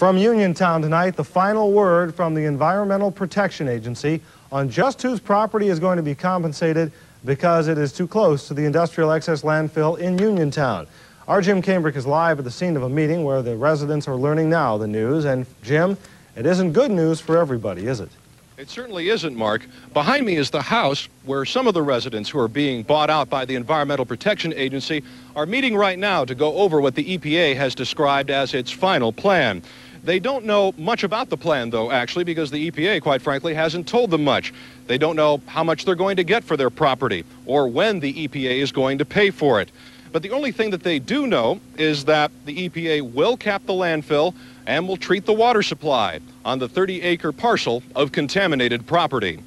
From Uniontown tonight, the final word from the Environmental Protection Agency on just whose property is going to be compensated because it is too close to the industrial excess landfill in Uniontown. Our Jim Cambrick is live at the scene of a meeting where the residents are learning now the news. And Jim, it isn't good news for everybody, is it? It certainly isn't, Mark. Behind me is the house where some of the residents who are being bought out by the Environmental Protection Agency are meeting right now to go over what the EPA has described as its final plan. They don't know much about the plan, though, actually, because the EPA, quite frankly, hasn't told them much. They don't know how much they're going to get for their property or when the EPA is going to pay for it. But the only thing that they do know is that the EPA will cap the landfill and will treat the water supply on the 30-acre parcel of contaminated property.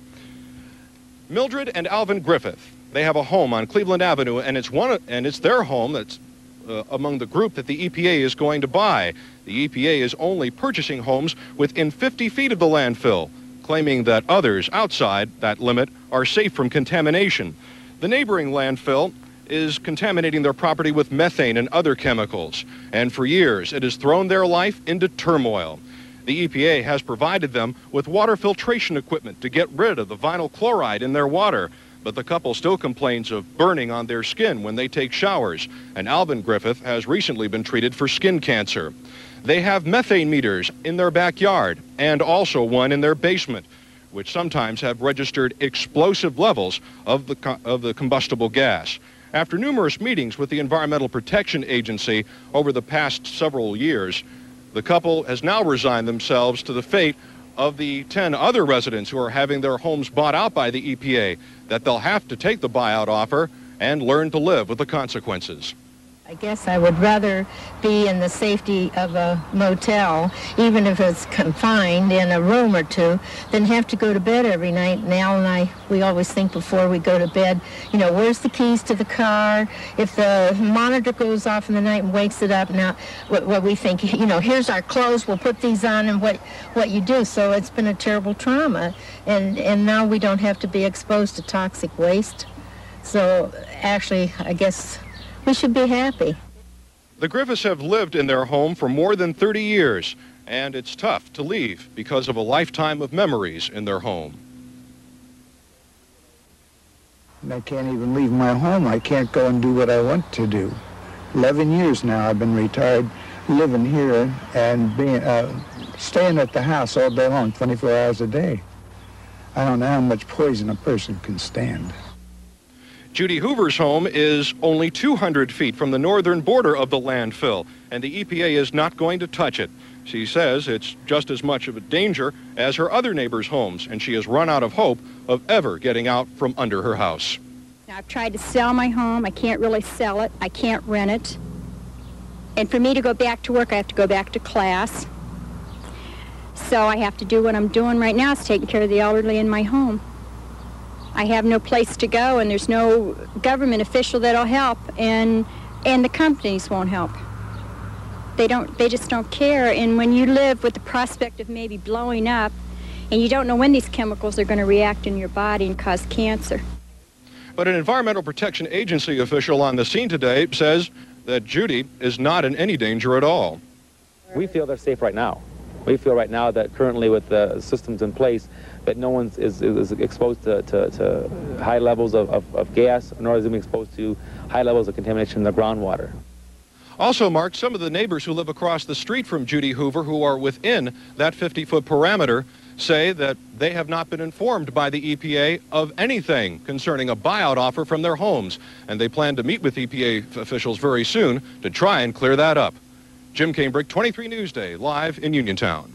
Mildred and Alvin Griffith, they have a home on Cleveland Avenue, and it's their home that's among the group that the EPA is going to buy. The EPA is only purchasing homes within 50 feet of the landfill, claiming that others outside that limit are safe from contamination. The neighboring landfill is contaminating their property with methane and other chemicals, and for years it has thrown their life into turmoil. The EPA has provided them with water filtration equipment to get rid of the vinyl chloride in their water, but the couple still complains of burning on their skin when they take showers, and Alvin Griffith has recently been treated for skin cancer. They have methane meters in their backyard and also one in their basement, which sometimes have registered explosive levels of the combustible gas. After numerous meetings with the Environmental Protection Agency over the past several years, the couple has now resigned themselves to the fate of the 10 other residents who are having their homes bought out by the EPA, that they'll have to take the buyout offer and learn to live with the consequences. I guess I would rather be in the safety of a motel, even if it's confined in a room or two, than have to go to bed every night. And Al and I, we always think before we go to bed, you know, where's the keys to the car? If the monitor goes off in the night and wakes it up, now what we think, you know, here's our clothes, we'll put these on, and what you do. So it's been a terrible trauma. And now we don't have to be exposed to toxic waste. So actually, I guess we should be happy. The Griffiths have lived in their home for more than 30 years, and it's tough to leave because of a lifetime of memories in their home. I can't even leave my home. I can't go and do what I want to do. 11 years now I've been retired, living here and staying at the house all day long, 24 hours a day. I don't know how much poison a person can stand. Judy Hoover's home is only 200 feet from the northern border of the landfill, and the EPA is not going to touch it. She says it's just as much of a danger as her other neighbors' homes, and she has run out of hope of ever getting out from under her house. I've tried to sell my home. I can't really sell it. I can't rent it. And for me to go back to work, I have to go back to class. So I have to do what I'm doing right now, is taking care of the elderly in my home. I have no place to go, and there's no government official that'll help, and the companies won't help. They just don't care. And when you live with the prospect of maybe blowing up, and you don't know when these chemicals are going to react in your body and cause cancer. But an Environmental Protection Agency official on the scene today says that Judy is not in any danger at all. We feel they're safe right now. We feel right now that currently with the systems in place that no one is exposed to high levels of gas, nor is being exposed to high levels of contamination in the groundwater. Also, Mark, some of the neighbors who live across the street from Judy Hoover, who are within that 50-foot parameter, say that they have not been informed by the EPA of anything concerning a buyout offer from their homes, and they plan to meet with EPA officials very soon to try and clear that up. Jim Cambrick, 23 Newsday, live in Uniontown.